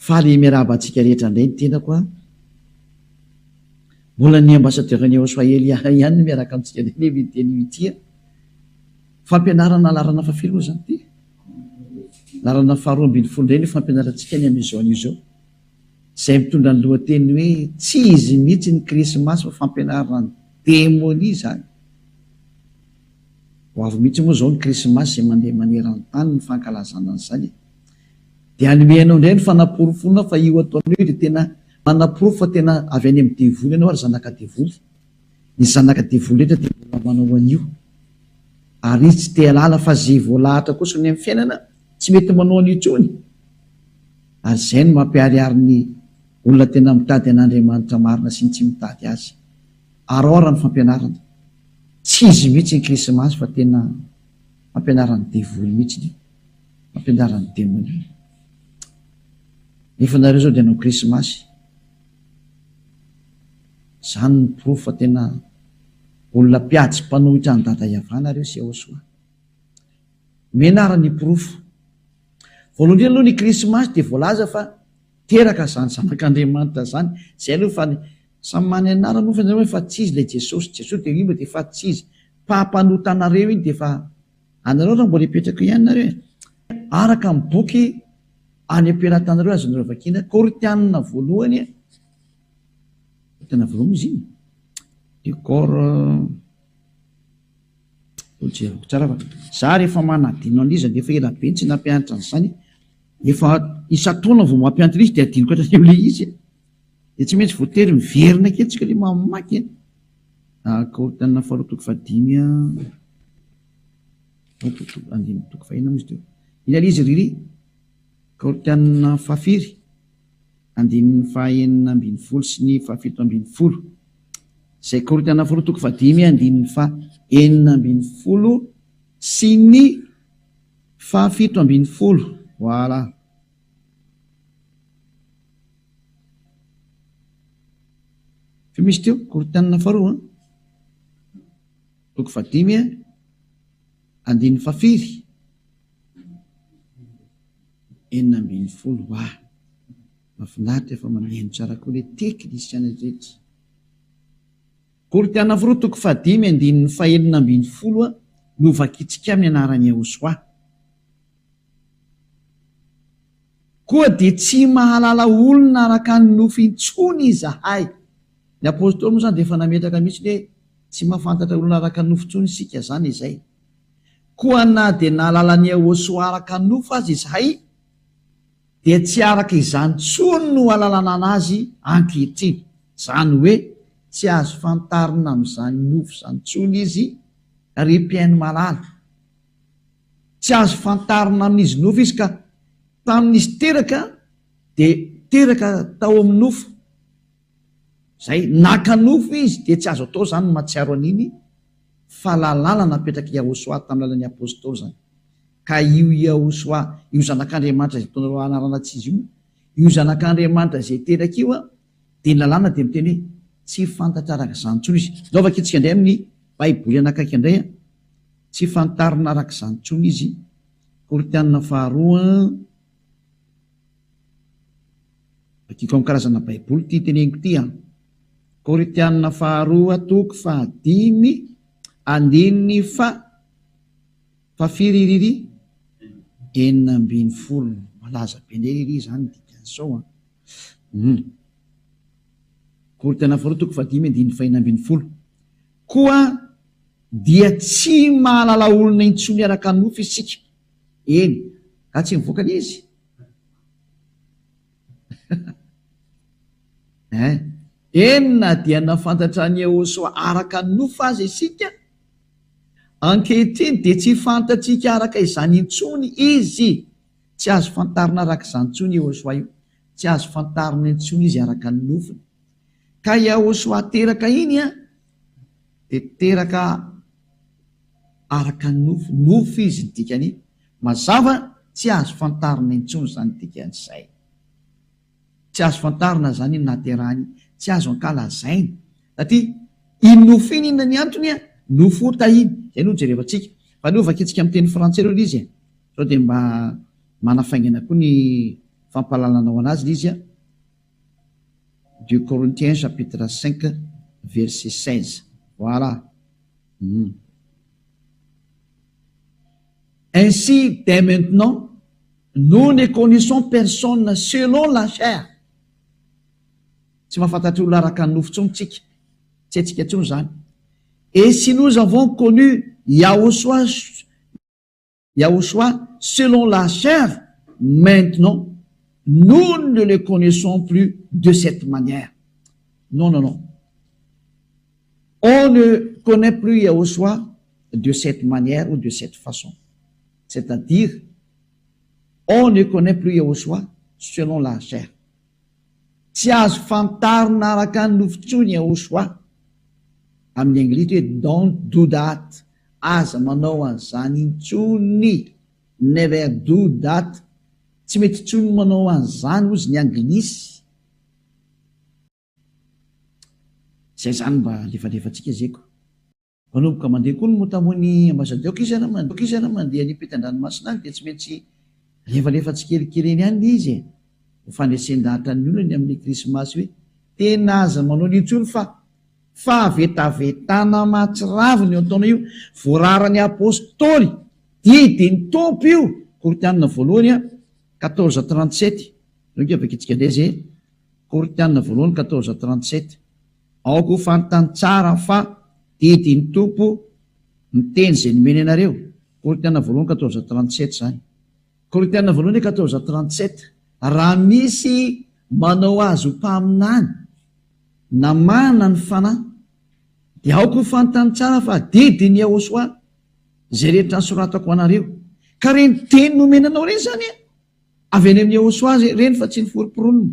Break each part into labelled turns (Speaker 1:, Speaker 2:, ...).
Speaker 1: faly miarahaba antsika rehetra indray ny tenako a mbola ny ambassadeur-ny Israely ihany miaraka amintsika indray ny teny ity fampianarana larana fafilo zany ty larana faharoa ambin'ny folo indray ny fampianarantsika ny am'izao an'izao izay mitondra ny lohateny hoe tsy izy mihitsy ny krismasy fa fampianarana ny démonie zany ho avy mihitsy moa zao ny krismasy zay mandeha maneran-tany ny fankalazana an'izany dia anomenao indray ny fanaporofona fa io ataonao dia tena manaporofo fa tena avy any amin'ny devoly ianao ary zanaka devoly ny zanaka devoly etra dia mbola manao an'io ary izy tsy te halala fa zay voalahatra kosa ny amin'ny fiainana tsy mety manao an'io intsony ary izay no mampiariary ny olona tena mitady an'Andriamanitra marina sy ny tsy mitady azy araora ny fampianarana tsy izy mihitsy ny krismasy fa tena mampianarany devoly mihitsy ny mampianarany démonie nefa nareo zao dia anao krismasy zany ny porofo fa tena olona mpiady mpanohitra ny dada iavana reo sy ahosoa menara ny porofo voalohany aloha ny krismasy dia voalaza fa teraka zany zanak'Andriamanitra zany zay aloha fa samy many anara moa fa fa tsy izy ilay Jesosy dia imba dia fa tsy izy mpampanotana-nareo iny dia fa anareo raha mbola hipetraka ihany nareo araka amin'ny boky any am-pelantanareo azonareo vakiana Korinthianina voalohany tena voalohany izy iny décor tsara fa za rehefa manadino an'izy dia efa ela be tsy nampianatra an'izany efa isataona vao mampianatra izy dia adinoko hatrany le izy dia tsy maintsy voatery miverina ketsika le mamaky Korinthianina faharoa toko fahadimy andimy toko fahina moa izy teo ina le izy riry Korinthianina fahafiry andininy fahaenina ambin'ny folo sy ny fahafito ambin'ny folo izay Korinthianina faharoa toko fahadimy andininy fahaenina ambin'ny folo sy ny fahafito ambin'ny folo voilà fa misy teo Korinthianina faharoa toko fahadimy andininy fahafiry enina ambin'ny folo mahafinaritra efa mameno tsara koa le teknisiana rehetra Korinthianina faharoa toko fahadimy andininy fahaenina ambin'ny folo no vakitsika amin'ny anarany Ahosoa koa dia tsy mahalala olona araka ny nofo intsony izahay ny apôstôly moa zany dia efa nametraka mihitsy hoe tsy mahafantatra olona araka ny nofo intsony isika zany izay koa na dia nahalala ny Ahosoa araka ny nofo azy izahay dia tsy araka izany tsony no alalana anazy ankehitriny zany hoe tsy azo fantarina amin'izany nofo zany tsony izy ry mpiaino malala tsy azo fantarina amin'izy nofo izy ka tamin'izy teraka dia teraka tao amin'ny nofo zay naka nofo izy dia tsy azo atao zany matsiaro an'iny fahalalana napetraka i Ahosoa tamin'ny lalan'ny apôstôly zany ka io i Ahosoa io zanak'Andriamanitra zay taonareo anarana tsy izy io zanak'Andriamanitra zay teraka io dia ny lalàna dia miteny hoe tsy fantatra araka izany tsony izy zao vakitsika indray amin'ny baiboly anakaiky indray tsy fantarina araka izany tsony izy Korinthianina faharoa vakiko amin'ny karazana baiboly ty teneniko ty Korinthianina faharoa toko fahadimy andininy fahafiry riry enina ambin'ny folo malaza be indray riry zany dikan'izao Korinthianina faharoa toko fahadimy andininy fahaenina ambin'ny folo koa dia tsy mahalala olona intsony araka ny nofo isika eny ka tsy mivoaka le izy enina dia nafantatra ny Ahosoa araka ny nofo azy isika ankehitriny dia tsy fantatsika araka izany intsony izy tsy azo fantarina araka izany intsony Ahosoa io tsy azo fantarina intsony izy araka ny nofony ka i Ahosoa teraka iny dia teraka araka ny nofo izy ny dikany mazava tsy azo fantarina intsony zany dikan'izay tsy azo fantarina zany naterany tsy azo ankalazaina satria iny nofo iny inona ny antony nofo tahiny zay no jerevantsika fa aloha vakitsika amin'ny teny frantsay reo izy sao dia mba manafaingana koa ny fampalalanao anazy l izy a 2 Corinthiens chapitre 5 verset 16 voilà. Ainsi dès maintenant nous ne connaissons personne selon la chair. Tsy mahafantatra olona araka ny nofo tsony tsika, tsy haitsika tsony zany. Et si nous avons connu Yahushua selon la chair, maintenant nous ne le connaissons plus de cette manière. Non, non, non. On ne connaît plus Yahushua de cette manière ou de cette façon. C'est-à-dire, on ne connaît plus Yahushua selon la chair. Tsy azo fantarina araka ny nofon-tsony Yahushua. Amin'ny anglisy hoe don't do that. Aza manao an'izany intsony. Never do that. Tsy mety tsony manao an'izany ozy ny anglisy. Zay zany mba lefalefantsika zayko. Manomboka mandeha koa ny motamony ambassadeur izy ana mandeha ny ampitan-dranomasina any dia tsy maintsy lefalefa tsikelikely ihany izy ho fandraisen-dahatra ny olona ny amin'ny krismasy hoe tena aza manao nintsony fa avetavetana mahatsiraviny eo ataona io voararany apôstôly didiny tompo io. Koritianina voalohany 14:37 nge avakitsika ndray zay Koritianina voalohany 14:37 aoko ho fantany tsara fa didiny tompo miteny zay nomeny anareo. Koritianina voalohany 14:37 zany. Koritianina voalohany 14:37 raha misy manao azo mpaminany na mana ny fanahy dia aoko ho fantany tsara fa didiny Yahushua zay rehetra nysoratako anareo. Ka reny teny nomenanao reny zany avy any amin'ny Yahushua reny fa tsy ny foroporoniny.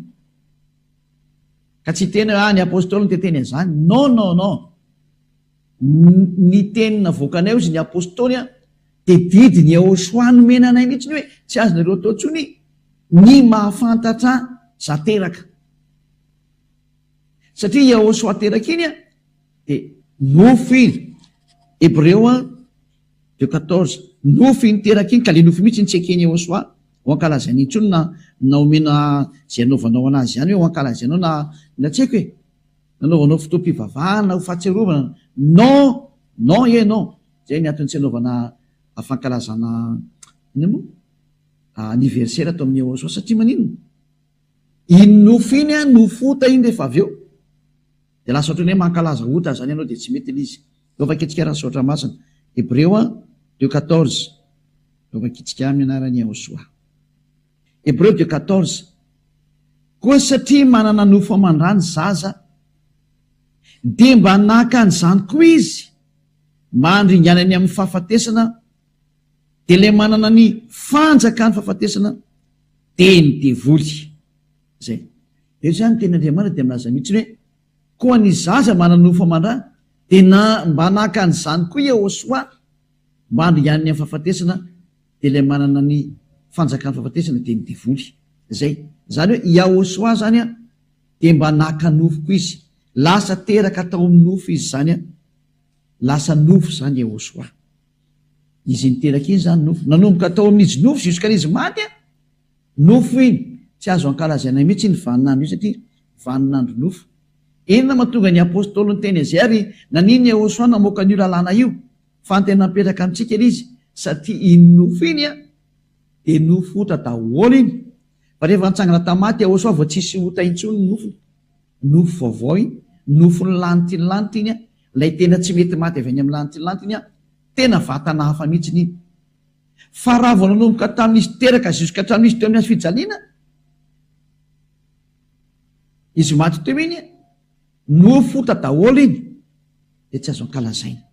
Speaker 1: Ka tsy teny ny apôstôly ny teteny an'izany. Non, non, non. Ny tenina voakanay izy ny apôstôly dia didiny Yahushua nomenanay mihitsy ny hoe tsy azonareo atao tsony ny mahafantatra za teraka. Satria Yahushua teraka iny dia nofo iny. Hébreu 2:14 nofo iny teraka iny ka le nofo mihitsy ny tsy ekeny Yahushua ho ankalazany intsony na omena zay anaovanao anazy ihany hoe ho ankalazainao na tsy haiko hoe nanaovanao fotoam-pivavahana ho fahatsiarovana. Non, non e non. Zay ny antony tsy anaovana fankalazana anniversaire atao amin'ny Yahushua satria maninona iny nofo iny nofo ota iny rehefa avy eo dia lasa ohatrany hoe mankalaza ota zany ianao dia tsy mety ilay izy. Eo vakitsika raha saotra masina Hébreu 2:14 eo vakitsika amin'ny anaran'ny Yahushua. Hébreu 2:14 koa satria manana nofo aman-drany zaza dia mba naka an'izany koa izy mandringanany amin'ny fahafatesana dia ilay manana ny fanjaka ny fahafatesana dia ny devoly. Zay eo zany ten'Andriamanitra dia milaza mihitsy hoe koa ny zaza manana nofo aman-drany dia mba naka an'izany koa Yahushua mandringanany amin'ny fahafatesana dia ilay manana ny fanjaka ny fahafatesana dia ny devoly. Zay zany hoe Yahushua zany dia mba naka nofo koa izy. Lasa teraka tao amin'ny nofo izy zany lasa nofo zany Yahushua. Izy niteraka iny zany nofo nanomboka tao amin'izy nofo jusk'izy maty nofo iny tsy azo ankalazaina mihitsy ny vaninandro io satria vaninandro nofo. Inona mahatonga ny apôstôly ny teny azay ary naniny Yahushua namoaka n'io lalàna io fa tena napetraka amintsika izy satria iny nofo iny dia nofo ota daholo iny. Fa rehefa nitsangana tamaty Yahushua vao tsisy ota intsony ny nofo. Nofo vaovao iny nofo ny lanitry iny ilay tena tsy mety maty avy any amin'ny lanitry iny tena vatana hafa mihitsy iny. Fa raha vao nanomboka tamin'izy teraka juska hatramin'izy teo amin'ny hazo fijaliana izy maty teo iny nofo ota daholo iny dia tsy azo ankalazaina.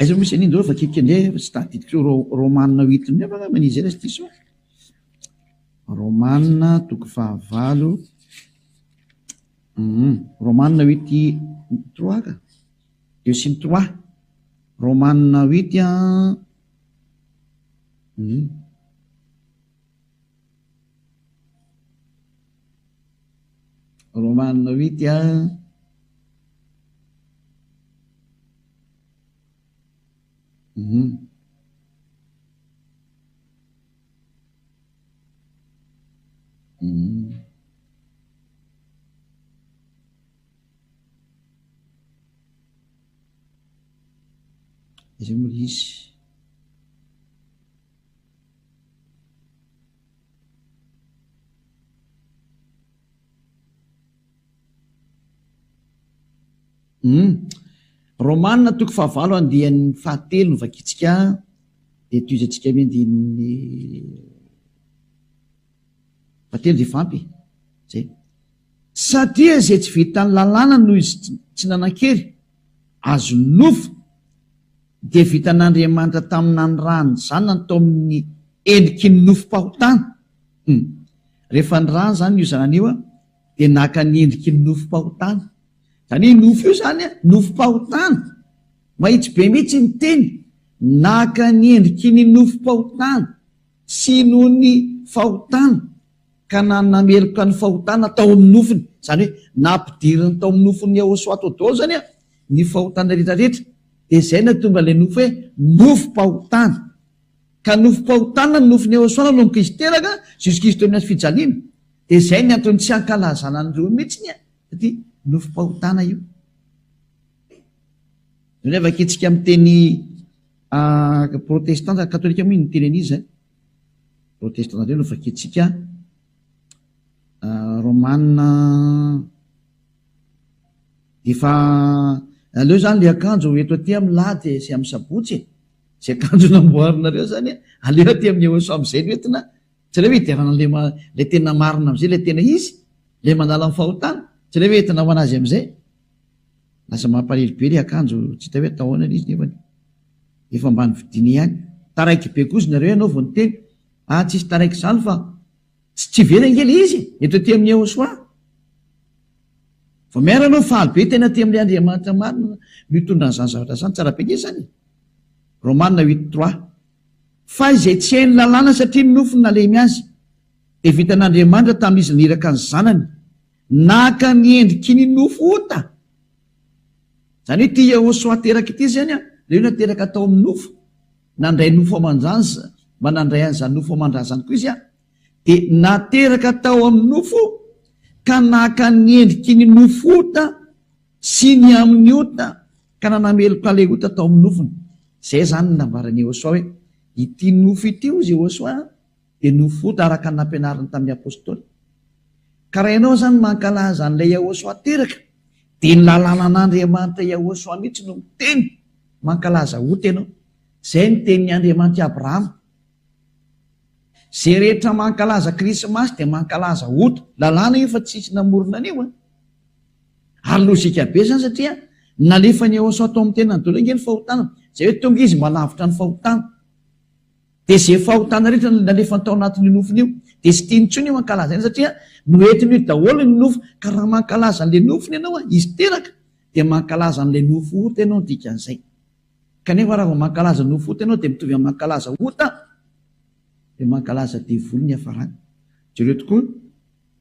Speaker 1: Aiza misy an'iny daholo fa kikende tsy tadidiko Romanina 8 nefa manizay raha sy diso. Romanina 9 Romanina 8:3 ka 2:3 Romanina 8 Romanina 8 Mhm. izay moa izy. Romanina toko 9 andihan'ny 7 novakitsika de toizatsika miandin'ny 7 de fampy zay. Satria zay tsy vitany lalàna noho izy tsy nanan-kery azo nofo de vitan'Andriamanitra tamin'ny rany zanany tao amin'ny endriky ny nofom-pahotana. Rehefa ny rany zany io zanan'io de naka ny endriky ny nofom-pahotana. Zany nofo io zany nofom-pahotana, mahitsy be mihitsy ny teny, naka ny endriky ny nofom-pahotana sy noho ny fahotana ka nameloka ny fahotana tao amin'ny nofony. Zany hoe nampidiriny tao amin'ny nofony Yahosoa zany ny fahotana rehetrarehetra, de zay na tonga le nofo hoe nofom-pahotana. Ka nofom-pahotana ny nofony Yahosoa no Kristy teraka Jesy Kristy amin'ny fijaliana, de zay ny antony tsy ankalazana an'ireo mihitsy satria nofom-pahotana io. Nefa kitsika amin'ny teny protestanta katolika moa ny teny an'izy protestanta reo nofa kitsika romanina efa aleo zany le akanjo eto aty amin'ny lahady sy amin'ny sabotsy zay akanjo namboarinareo zany aleo aty amin'ny Yahosoa am'izay no entina tsy le hoe itiavana le tena marina am'izay le tena izy le manala amin'ny fahotana tsy le hoe entina ho anazy am'izay lasa mampalely be le akanjo tsy hita hoe atahoana izy nefany efa mbany vidiny ihany. Taraiky be kozy nareo ianao vao nyteny tsisy taraiky zany fa tsy velangely izy eto aty amin'ny Yahosoa. Vao miara anao faly be tena aty amin'ny Andriamanitra marina mitondra n'izany zavatra zany tsara be zany. Romanina 8:3 fa izay tsy hainy lalàna satria ny nofony nalemy azy de vitan'Andriamanitra tamin'izy niraka ny zanany naka ny endriky ny nofo ota. Zany hoe ty Yahosoa teraka ity zany leo nateraka tao amin'ny nofo, nandray nofo aman-dranja mba nandray an'izany nofo aman-drazany koa izy de nateraka tao amin'ny nofo ka naka ny endriky ny nofo ota sy ny amin'ny ota ka nanameloka le ota tao amin'ny nofony. Zay zany nambarany Yahosoa hoe ity nofo ity ozy Yahosoa de nofo ota araka ny nampianariny tamin'ny apôstôly. Ka raha ianao zany mankalaza an'ilay Yahosoa teraka de ny lalàna an'Andriamanitra Yahosoa mihitsy no miteny mankalaza ota ianao. Zay ny tenin'ny Andriamanitra Abrahama. Zay rehetra mankalaza Krismasy de mankalaza ota. Lalàna io fa tsisy namorona anio ary lozika be zany satria nalefa ny Yahosoa tao amin'ny tenany daholo nge ny fahotana. Zay hoe tonga izy mba lavitra ny fahotana de zay fahotana rehetra nalefa tao anatin'ny nofony io de sy tiany intsony io mankalaza iny satria noentiny io daholo ny nofo. Ka raha mankalaza an'le nofony ianao izy teraka de mankalaza an'le nofo ota ianao dikan'izay. Kanefa raha vao mankalaza nofo ota ianao de mitovy amin'ny mankalaza ota de mankalaza devolony hafarany. Jereo tokoa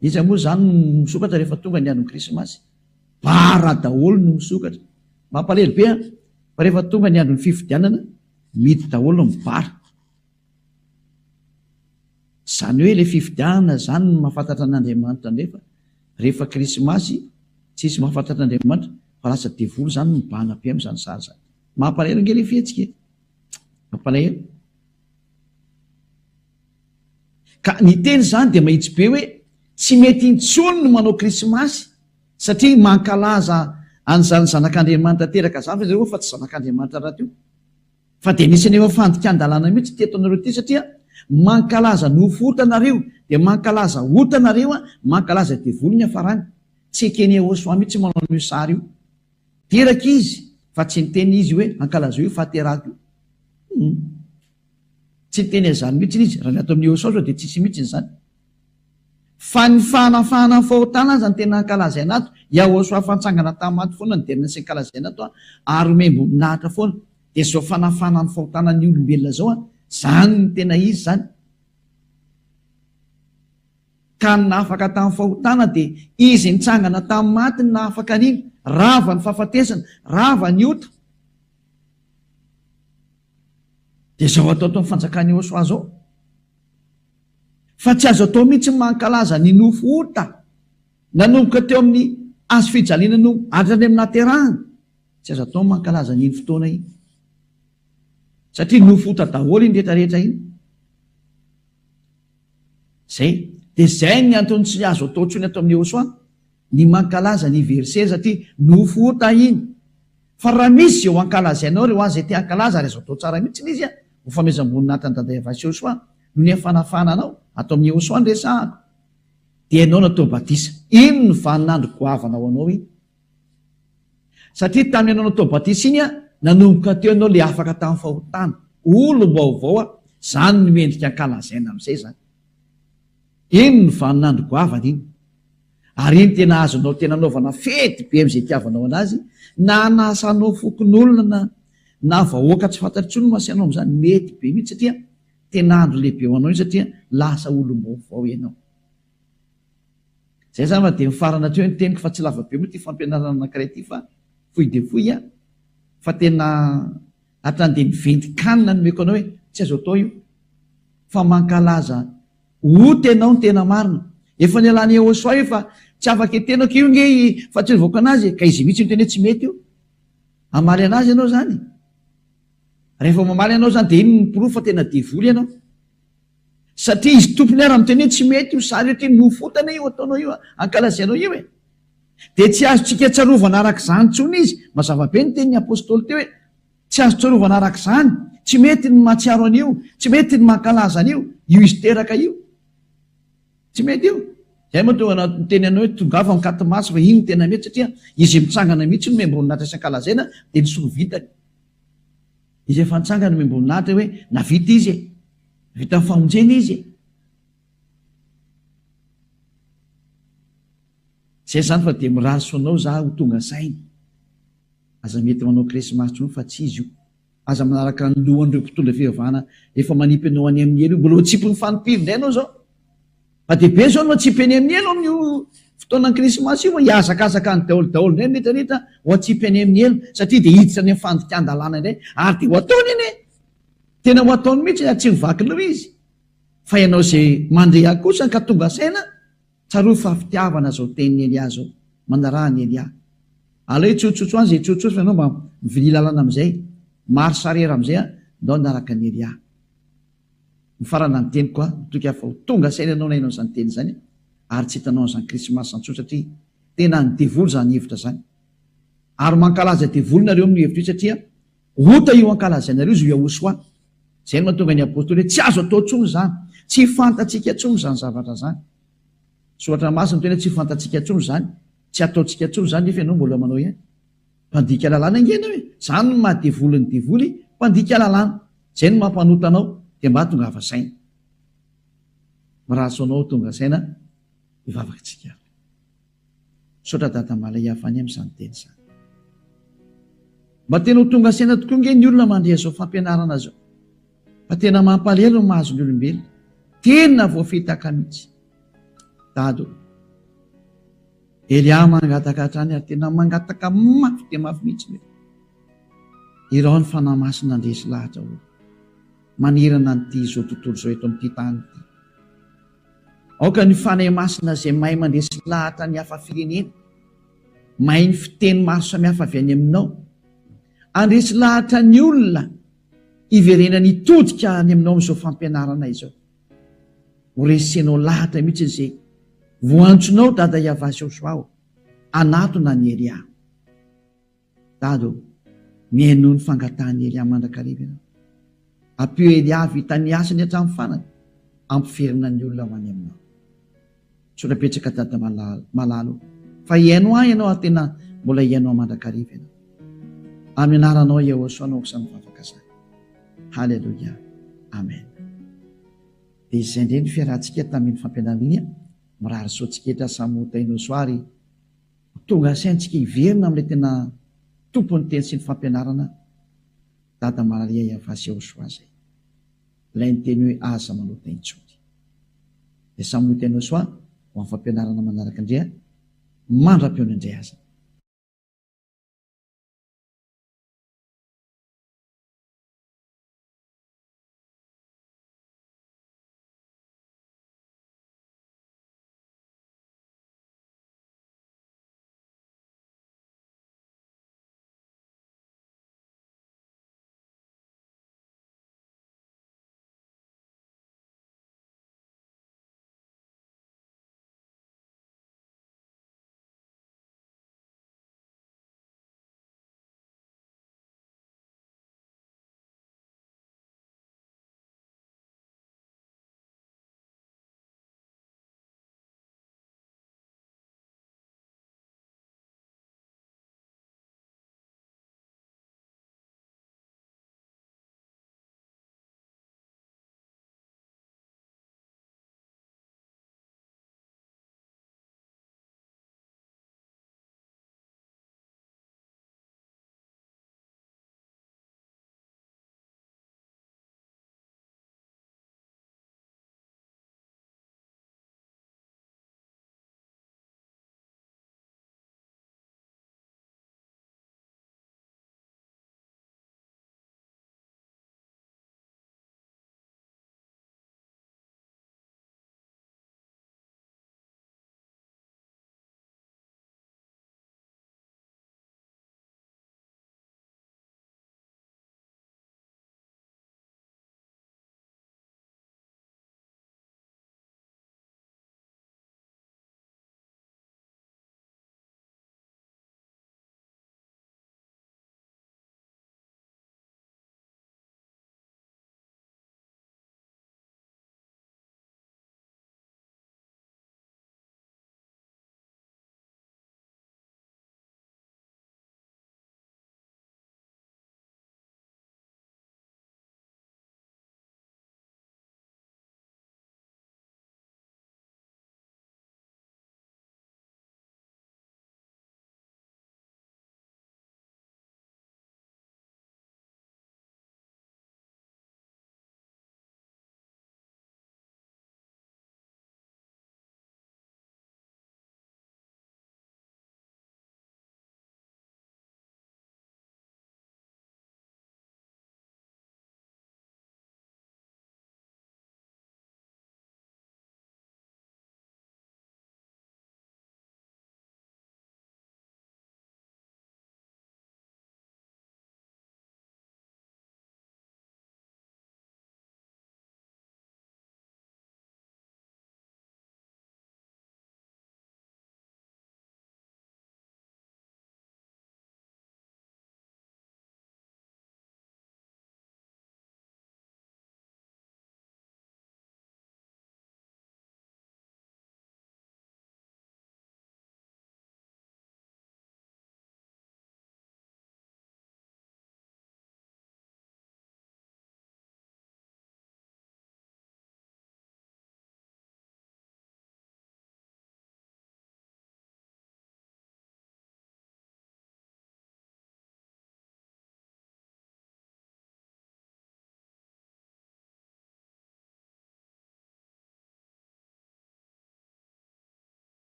Speaker 1: izy moa zany misokatra rehefa tonga ny andron'ny Krismasy, bara daholo no misokatra. Mampalely be fa rehefa tonga ny andron'ny fifidianana midy daholo mibara. Zany hoe le fifidianana zany no mahafantatra an'Andriamanitra nefa rehefa Krismasy tsisy mahafantatra an'Andriamanitra fa lasa devolo zany mibana be amin'izany sary zany. Mampalahelo nge le fihetsika, mampalahelo. Ka ny teny zany de mahitsy be hoe tsy mety intsony no manao Krismasy satria mankalaza an'izany zanak'Andriamanitra teraka zany fa tsy zanak'Andriamanitra raha teo. Fa de nisy nefa fandika-ndalàna mihitsy teto anareo ty satria mankalaza nofo ota nareo de mankalaza ota nareo mankalaza devolony hafarany. Tsy ekeny Yahosoa mihitsy manao io sary io. Teraka izy fa tsy niteny izy hoe ankalaza io fahateraka io. Tsy niteny azany mihitsy izy raha ny ato amin'ny Yahosoa zao de tsisy mihitsy zany. Fa ny fanafahana ny fahotana azy ny tena ankalaza anato. Yahosoa fansangana tamaty foana ny derina sy ankalaza anato ary membo nahatra foana. De zao fanafahana ny fahotana ny olombelona zao zany ny tena izy zany. Ka ny nahafaka tamin'ny fahotana de izy nitsangana tamin'ny maty ny nahafaka an'iny, rava ny fahafatesana, rava ny ota. De zao atao tao fanjakany Yahosoa zao. Fa tsy azo atao mihitsy mankalaza ny nofo ota nanomboka teo amin'ny azo fijaliana no hatrany amin'ny naterahana. Tsy azo atao mankalaza ny fotoana iny. satria nofota daholo iny rehetrarehetra iny zay. De zay ny antony tsy azo atao ntsony atao amin'ny Josoa ny mankalaza ny verset satria nofota iny. Fa raha misy eo ankalazainao reo azy te ankalaza ary azo atao tsara mihitsy izy a ho famezam-boninahitany daday avasy Josoa no ny hafanafananao atao amin'ny Josoa ny resahako dia ianao natao batisa. Ino ny vaninandro goavanao anao iny? Satria tamin'ny ianao natao batisa iny a nanomboka teo ianao le afaka tamin'ny fahotana olo vaovao a, zany ny mendrika ankalazaina amin'izay zany. Ino ny vaninandro goavana iny? Ary iny tena azonao tena anaovana fety be amin'izay tiavanao anazy, na nasanao fokon'olona na vahoaka tsy fantatry olona masianao amin'izany mety be mihitsy satria tena andro lehibe ho anao iny satria lasa olom-baovao ianao. Zay zany fa dia mifarana treo ny teniko fa tsy lava be moa ty fampianarana anankiray ty fa fohy de fohy a, fa tena hatrany de nivendikanina no meko anao hoe tsy azo atao io fa mankalaza ho tenao ny tena marina. Efa nialany Josoa io fa tsy afaka etenako io nge fa tsy nivoaka anazy ka izy mihitsy niteny hoe tsy mety io. Amaly anazy ianao zany. Rehefa mamaly ianao zany dia iny ny porofo fa tena devoly ianao. Satria izy tompony ara miteny hoe tsy mety io sary ohatra nofotana io ataonao io ankalazainao io e. Dia tsy azo tsika tsarovana araka izany intsony izy. Mazava be ny tenin'ny apôstôly teo hoe tsy azo tsarovana araka izany. Tsy mety ny mahatsiaro an'io, tsy mety ny mankalaza an'io, io izy teraka io. Tsy mety io. Zay moa tonga ny teny anao hoe tongafa mikaty maso fa iny tena mety satria izy mitsangana mihitsy no membroninahitra sy ankalazaina dia nisolo vitany. Izy efa nitsangana membroninahitra hoe navita izy e, vita amin'ny famonjena izy e. Zay zany fa dia mirary soanao za ho tonga saina. Aza mety manao krisimasy tsony fa tsy izy io. Aza manaraka ny lohan'ireo mpitondra fivavahana efa manipy anao any amin'ny elo io, mbola tsipy ny fanipiro indray anao zao. Fa dia be zao no atsipy any amin'ny elo amin'io fotoanan'ny krisimasy io, hiazakazaka ny daolo indray rehetrarehetra ho atsipy any amin'ny elo satria dia hiditra any amin'ny fandikan-dalàna indray ary dia ho ataony iny e. Tena ho ataony mihitsy tsy mivaky loha izy. Fa ianao izay mandreha kosa ka tonga saina, tsaro fa fitiavana zao teniny Elia zao, manarahany Elia. Aleo tsotsotso azy tsotsotso fa ianao mba mivily lalana amin'izay, maro sarera amin'izay a, ndao naraka ny Elia. Mifarana ny teniko a, toka fa ho tonga saina ianao na ianao izany teny izany ary tsy hitanao an'izany krisimasy antsoa satria tena ny devoly zany hevitra zany. Ary mankalaza devoly nareo amin'ny hevitra io satria ota io ankalazainareo izy io Josoa. Zay no mahatonga ny apôstôly hoe tsy azo atao tsony zany, tsy fantatsika tsony zany zavatra zany. Soatra masina tena tsy fantatsika tsony zany, tsy ataotsika tsony zany nefa ianao mbola manao ihany. Mpandika lalàna ingena hoe zany no mahadevoly ny devoly, mpandika lalàna. Zay no mampanota anao dia mba tonga hava saina. Miraso anao tonga saina hivavaka tsika. Sotra dada malay hafany amin'izany teny izany. Mba tena ho tonga saina tokoa nge ny olona mandray zao fampianarana zao. Fa tena mampalahelo ny mahazo ny olombelona. Tena voafitaka mihitsy. Dado, Elia mangataka hatrany ary tena mangataka mafy dia mafy mihitsy. Irao ny fanahy masina andresy lahatra olo. Manirana nyity izao tontolo izao eto amin'ity tany ity. Aoka ny fanahy masina izay mahay mandresy lahatra ny hafa firenena, mahay ny fiteny maro samihafa avy any aminao, andresy lahatra ny olona iverena ny todika any aminao amin'izao fampianarana izao. Ho resenao lahatra mihitsy izay voantsonao dada Iavasy Josoa anatona ny Elia. Dado, mihaino ny fangatahany Elia mandrakariva ianao. Ampio Elia vita ny asany hatramin'ny fanany, ampiferina ny olona ho any aminao. Sorapetraka dada malalo, fa ihaino ahy ianao ary tena mbola ihaino mandrakariva ianao. Amin'ny anaranao Josoa anao samy mivavaka izany. Halleluja. Amen. Dia izay indray ny fiarahantsika tamin'ny fampianarana, mirary soatsiketra samy hotainao soary tonga saintsika hiverina amin'ilay tena tompony teny sy ny fampianarana dada malalia Iavasy Josoa zay. Ilay ny teny hoe aza manota intsony. Dia samy hotainao soa ho amin'ny fampianarana manaraka indray mandra-peona indray aza.